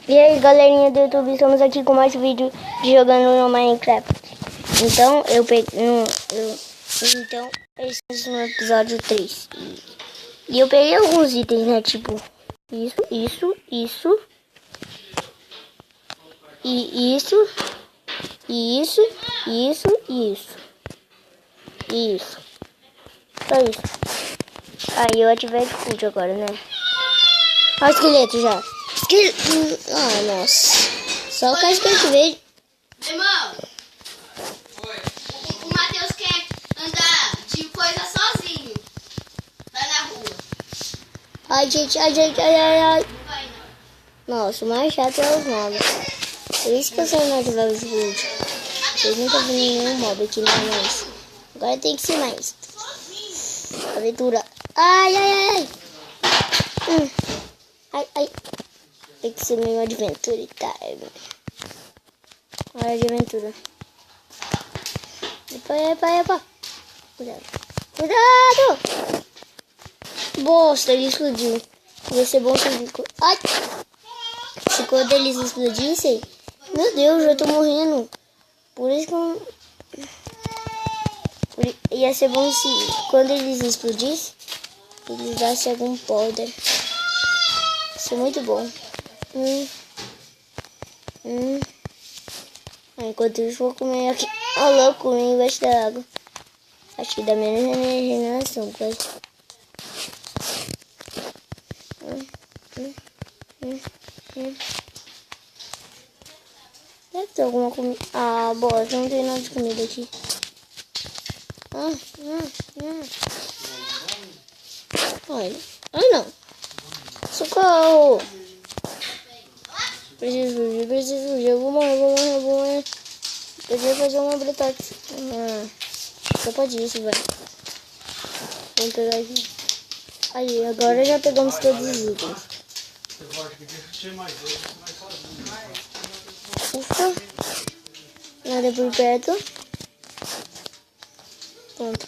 E aí, galerinha do YouTube, estamos aqui com mais um vídeo de jogando no Minecraft. Então, eu peguei então, estamos no episódio 3. E eu peguei alguns itens, né, tipo isso e isso só isso. Aí eu ativei o food agora, né? Olha o esqueleto já. Ah, nossa. Só o caso que eu ativei. Irmão, o Matheus quer andar de coisa sozinho. Vai na rua. Ai. Não vai não. Nossa, o mais chato é os mobs. Por isso que eu sei não ativar os food. Eu nunca vi nenhum mob aqui, não, mas agora tem que ser mais. Aventura. Ai. Ai. Tem que ser meio adventure time. Hora de aventura. Epa. Cuidado! Bosta, ele explodiu. Ia ser bom se ele... Ai! Se quando eles explodissem... Meu Deus, eu tô morrendo. Por isso que eu... Ia ser bom se quando eles explodissem, eles dassem algum powder. Isso é muito bom. Enquanto isso, vou comer aqui. Ó, louco, comer embaixo da água. Acho que dá menos regeneração, quase. Deve ter alguma comida. Ah, boa, não tem nada de comida aqui. Olha. Ai, não. Socorro! Preciso fugir. Eu vou morrer. Podia fazer uma brutal. Só pode isso, velho. Vamos pegar aqui. Aí, agora já pegamos todos os itens. Ufa. Nada por perto. Pronto.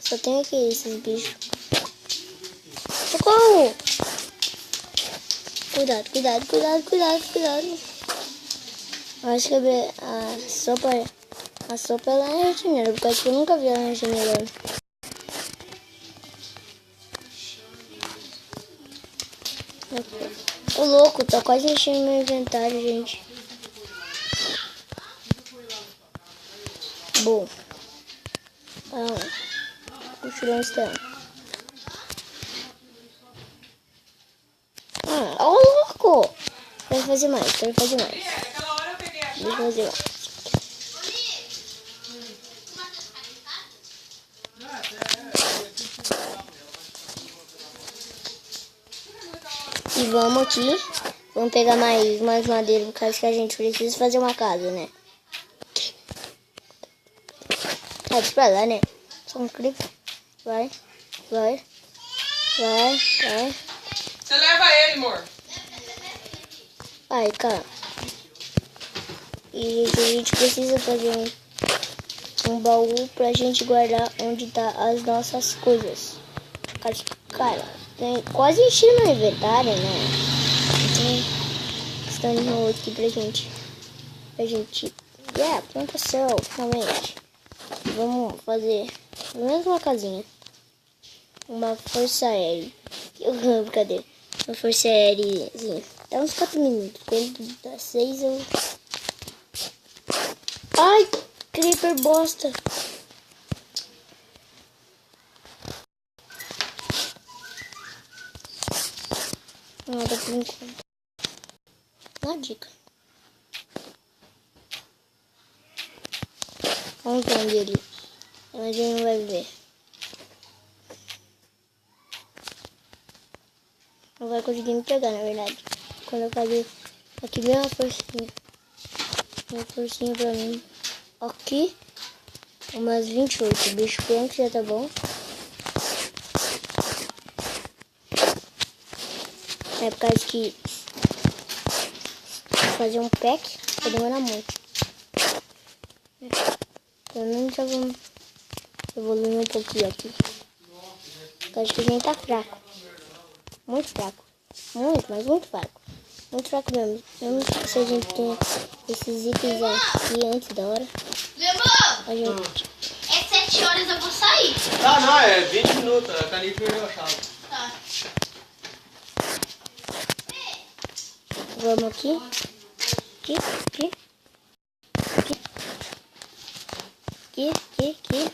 Só tem aqui esses bichos. Socorro! Cuidado. Acho que a sopa ela é regenerada, porque acho que eu nunca vi ela regenerando. Ô louco, tá quase enchendo meu inventário, gente. Bom. Continuar estando. Ô louco! Quero fazer mais. Deixa eu fazer mais. E vamos aqui. Vamos pegar mais madeira, por causa que a gente precisa fazer uma casa, né? Deixa pra lá, né? Só um clique. Vai. Você leva ele, amor. Ai, cara. E a gente precisa fazer um baú pra gente guardar onde tá as nossas coisas. Cara, tem quase enchendo meu inventário, né? Então, estão de novo aqui pra gente. Plantação, finalmente. Vamos fazer pelo menos uma casinha. Uma força aérea. Cadê? Uma força aéreazinha. Dá uns 4 minutos. Quando dá 6 eu... Ai, creeper bosta. Nada por enquanto. Uma dica. Vamos ver ele. Mas ele não vai ver. Não vai conseguir me pegar, na verdade. Quando eu fazer aqui bem uma forcinha. Uma forcinha pra mim. Aqui. Umas 28. Bicho pronto, já tá bom. É por causa que fazer um pack vai demorar muito. Pelo menos já vamos evoluir um pouquinho aqui. Por causa que a gente tá fraco. Muito fraco. Muito, mas muito fraco. Muito fraco mesmo. Mesmo se a gente tem esses itens aqui antes da hora. Lembrou? A gente... É 7 horas eu vou sair. Tá, não, é 20 minutos. A Cani perdeu a chave. Tá. Vamos aqui. Aqui, aqui. Aqui, aqui, aqui.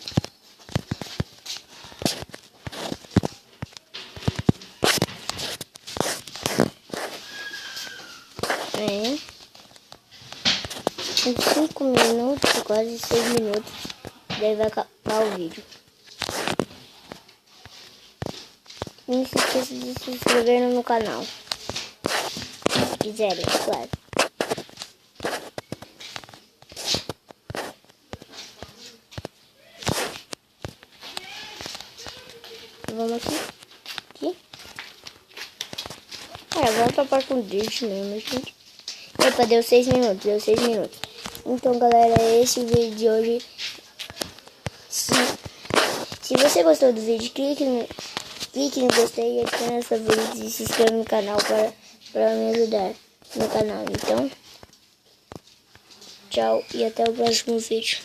Em 5 minutos, quase 6 minutos, daí vai acabar o vídeo. Não se esqueça de se inscrever no canal. Se quiserem, claro. Vamos aqui. Aqui. Volta para com deixo mesmo, gente. Epa, deu 6 minutos, deu 6 minutos. Então, galera, esse é o vídeo de hoje. Se você gostou do vídeo, clique no gostei, adicione os favoritos e se inscreva no canal para me ajudar no canal. Então, tchau e até o próximo vídeo.